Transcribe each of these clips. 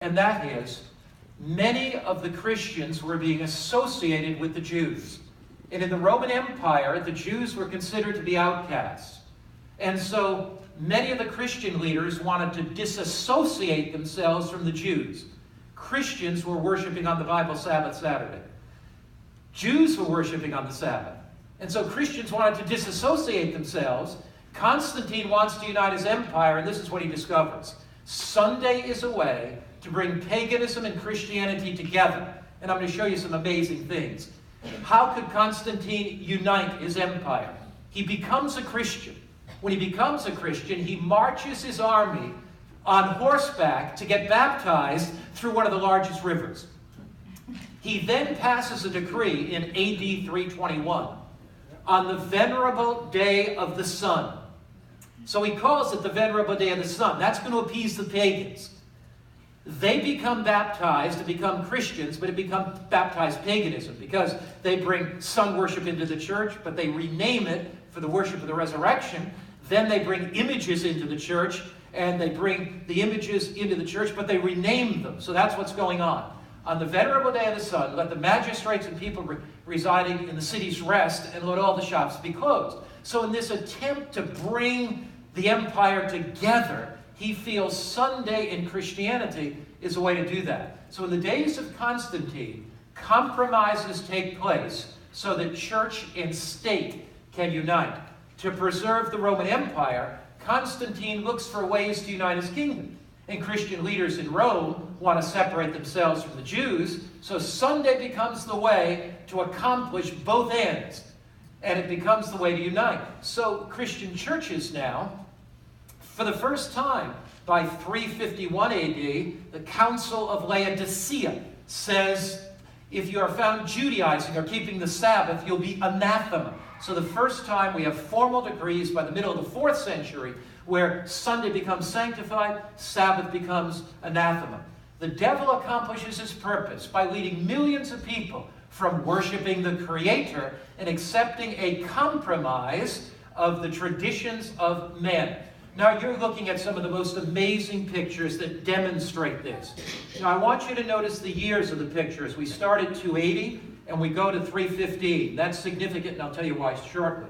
And that is, many of the Christians were being associated with the Jews. And in the Roman Empire, the Jews were considered to be outcasts. And so many of the Christian leaders wanted to disassociate themselves from the Jews. Christians were worshiping on the Bible Sabbath Saturday. Jews were worshiping on the Sabbath. And so Christians wanted to disassociate themselves. Constantine wants to unite his empire, and this is what he discovers. Sunday is a way to bring paganism and Christianity together. And I'm going to show you some amazing things. How could Constantine unite his empire? He becomes a Christian. When he becomes a Christian, he marches his army on horseback to get baptized through one of the largest rivers. He then passes a decree in AD 321 on the Venerable Day of the Sun. So he calls it the Venerable Day of the Sun. That's going to appease the pagans. They become baptized to become Christians, but it becomes baptized paganism because they bring sun worship into the church, but they rename it for the worship of the resurrection. Then they bring images into the church, and they bring the images into the church, but they rename them. So that's what's going on. On the Venerable Day of the Sun, let the magistrates and people residing in the cities rest, and let all the shops be closed. So in this attempt to bring the empire together, he feels Sunday in Christianity is a way to do that. So in the days of Constantine, compromises take place so that church and state can unite. To preserve the Roman Empire, Constantine looks for ways to unite his kingdom. And Christian leaders in Rome want to separate themselves from the Jews, so Sunday becomes the way to accomplish both ends. And it becomes the way to unite. So Christian churches now, for the first time, by 351 AD, the Council of Laodicea says, if you are found Judaizing or keeping the Sabbath, you'll be anathema. So the first time we have formal decrees by the middle of the 4th century where Sunday becomes sanctified, Sabbath becomes anathema. The devil accomplishes his purpose by leading millions of people from worshiping the Creator and accepting a compromise of the traditions of men. Now, you're looking at some of the most amazing pictures that demonstrate this. Now, I want you to notice the years of the pictures. We start at 280, and we go to 315. That's significant, and I'll tell you why shortly.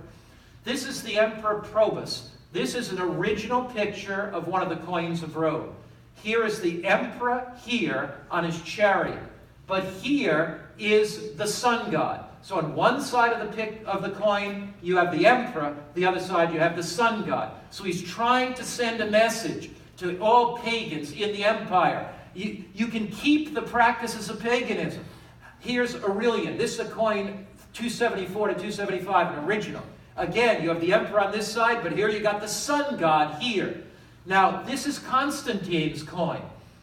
This is the Emperor Probus. This is an original picture of one of the coins of Rome. Here is the emperor here on his chariot. But here is the sun god. So on one side of the coin, you have the emperor. The other side, you have the sun god. So he's trying to send a message to all pagans in the empire. You can keep the practices of paganism. Here's Aurelian. This is a coin 274 to 275, an original. Again, you have the emperor on this side, but here you got the sun god here. Now, this is Constantine's coin.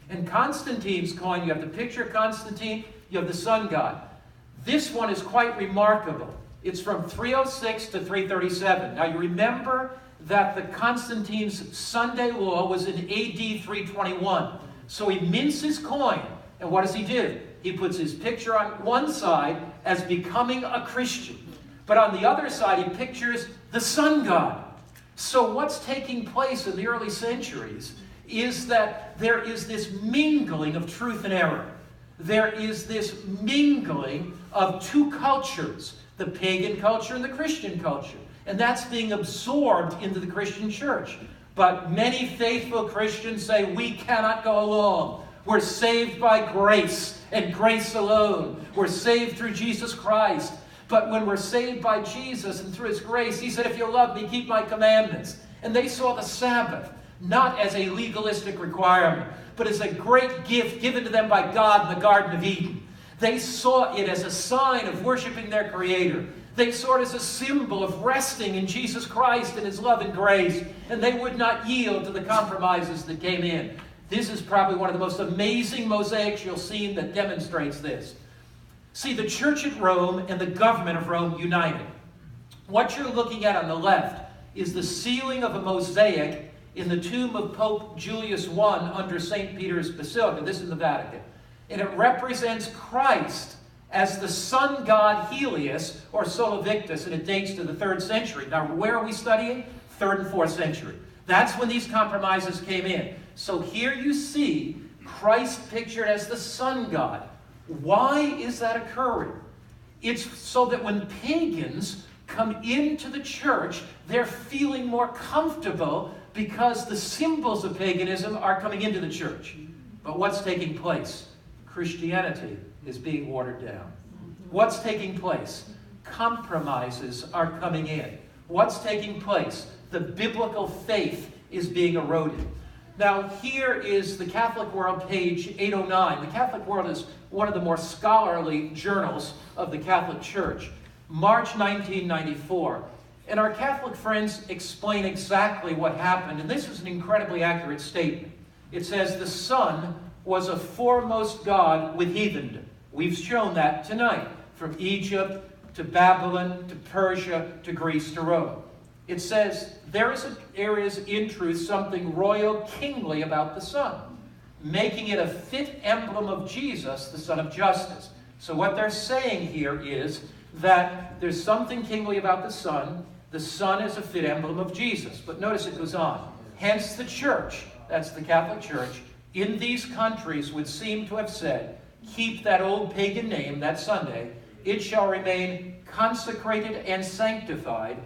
In Constantine's coin, you have the picture of Constantine, you have the sun god. This one is quite remarkable. It's from 306 to 337. Now, you remember that the Constantine's Sunday law was in AD 321. So he mints his coin, and what does he do? He puts his picture on one side as becoming a Christian, but on the other side, he pictures the sun god. So what's taking place in the early centuries is that there is this mingling of truth and error. There is this mingling of two cultures, the pagan culture and the Christian culture. And that's being absorbed into the Christian church. But many faithful Christians say, we cannot go along. We're saved by grace and grace alone. We're saved through Jesus Christ. But when we're saved by Jesus and through His grace, He said, if you love me, keep my commandments. And they saw the Sabbath not as a legalistic requirement, but as a great gift given to them by God in the Garden of Eden. They saw it as a sign of worshiping their Creator. They saw it as a symbol of resting in Jesus Christ and His love and grace. And they would not yield to the compromises that came in. This is probably one of the most amazing mosaics you'll see that demonstrates this. See, the church at Rome and the government of Rome united. What you're looking at on the left is the sealing of a mosaic in the tomb of Pope Julius I under St. Peter's Basilica. This is in the Vatican. And it represents Christ as the sun god Helios, or Sol Invictus, and it dates to the 3rd century. Now, where are we studying? 3rd and 4th century. That's when these compromises came in. So here you see Christ pictured as the sun god. Why is that occurring? It's so that when pagans come into the church, they're feeling more comfortable because the symbols of paganism are coming into the church. But what's taking place? Christianity is being watered down. What's taking place? Compromises are coming in. What's taking place? The biblical faith is being eroded. Now, here is the Catholic World, page 809. The Catholic World is one of the more scholarly journals of the Catholic Church. March 1994. And our Catholic friends explain exactly what happened. And this is an incredibly accurate statement. It says, the sun was a foremost god with heathendom. We've shown that tonight. From Egypt to Babylon to Persia to Greece to Rome. It says, there is in truth something royal kingly about the sun, making it a fit emblem of Jesus, the Son of Justice. So what they're saying here is that there's something kingly about the sun. The sun is a fit emblem of Jesus. But notice it goes on. Hence the church, that's the Catholic Church, in these countries would seem to have said, keep that old pagan name, that Sunday, it shall remain consecrated and sanctified,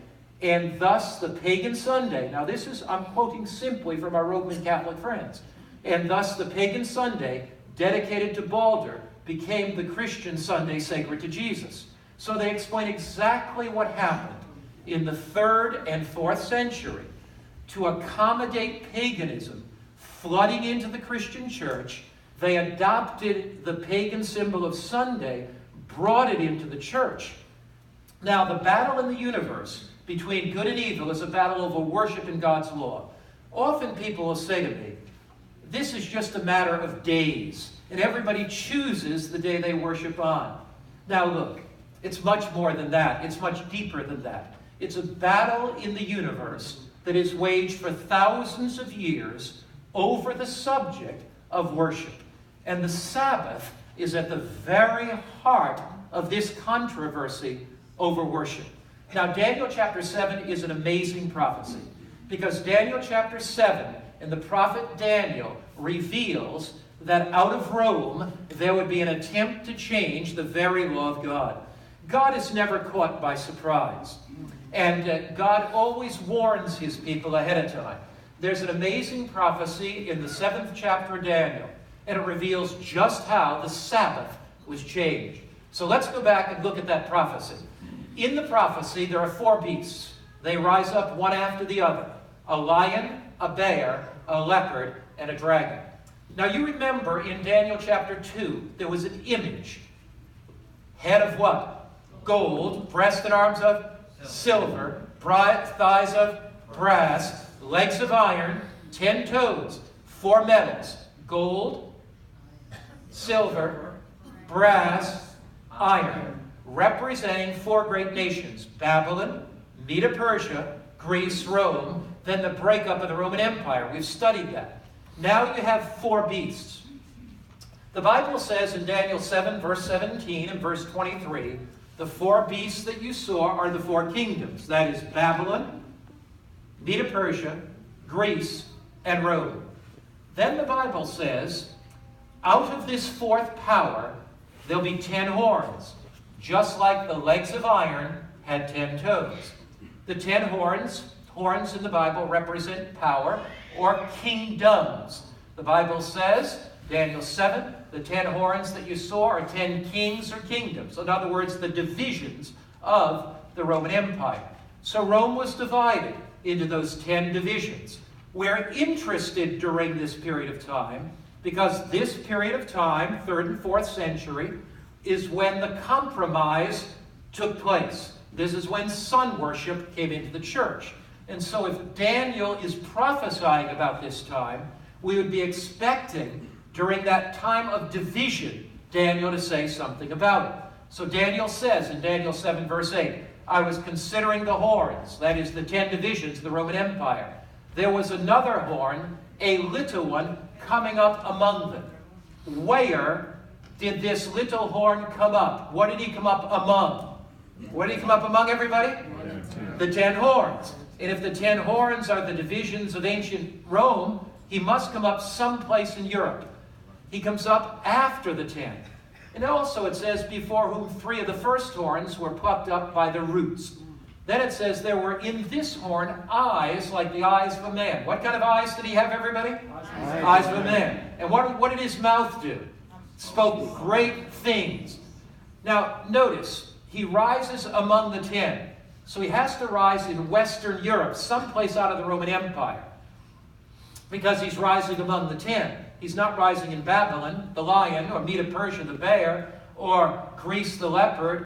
and thus the pagan Sunday, now this is, I'm quoting simply from our Roman Catholic friends, and thus the pagan Sunday, dedicated to Balder, became the Christian Sunday sacred to Jesus. So they explain exactly what happened in the 3rd and 4th century to accommodate paganism flooding into the Christian church. They adopted the pagan symbol of Sunday, brought it into the church. Now, the battle in the universe between good and evil is a battle over worship and God's law. Often people will say to me, this is just a matter of days, and everybody chooses the day they worship on. Now look, it's much more than that. It's much deeper than that. It's a battle in the universe that is waged for thousands of years over the subject of worship. And the Sabbath is at the very heart of this controversy over worship. Now, Daniel chapter 7 is an amazing prophecy, because Daniel chapter 7 and the prophet Daniel reveals that out of Rome there would be an attempt to change the very law of God. God is never caught by surprise, and God always warns his people ahead of time. There's an amazing prophecy in the 7th chapter of Daniel, and it reveals just how the Sabbath was changed. So let's go back and look at that prophecy. In the prophecy, there are 4 beasts. They rise up one after the other. A lion, a bear, a leopard, and a dragon. Now you remember in Daniel chapter 2, there was an image. Head of what? Gold. Breast and arms of silver. Thighs of brass. Legs of iron. 10 toes. 4 metals. Gold, silver, brass, iron, representing 4 great nations: Babylon, Medo-Persia, Greece, Rome, then the breakup of the Roman Empire. We've studied that. Now you have 4 beasts. The Bible says in Daniel 7, verse 17 and verse 23, the 4 beasts that you saw are the 4 kingdoms. That is Babylon, Medo-Persia, Greece, and Rome. Then the Bible says, out of this 4th power, there'll be 10 horns, just like the legs of iron had 10 toes. The 10 horns in the Bible represent power or kingdoms. The Bible says, Daniel 7, the 10 horns that you saw are 10 kings or kingdoms. In other words, the divisions of the Roman Empire. So Rome was divided into those 10 divisions. We're interested during this period of time because this period of time, 3rd and 4th century, is when the compromise took place. This is when sun worship came into the church. And so if Daniel is prophesying about this time, we would be expecting during that time of division, Daniel to say something about it. So Daniel says in Daniel 7 verse 8, I was considering the horns, that is the 10 divisions of the Roman Empire. There was another horn, a little one, coming up among them. Where did this little horn come up? What did he come up among? What did he come up among, everybody? The 10 horns. And if the 10 horns are the divisions of ancient Rome, he must come up someplace in Europe. He comes up after the 10. And also it says, before whom 3 of the first horns were plucked up by the roots. Then it says, there were in this horn eyes like the eyes of a man. What kind of eyes did he have, everybody? Eyes of a man. And what did his mouth do? Spoke great things. Now, notice, he rises among the 10. So he has to rise in Western Europe, someplace out of the Roman Empire, because he's rising among the 10. He's not rising in Babylon, the lion, or Medo-Persia, the bear, or Greece, the leopard,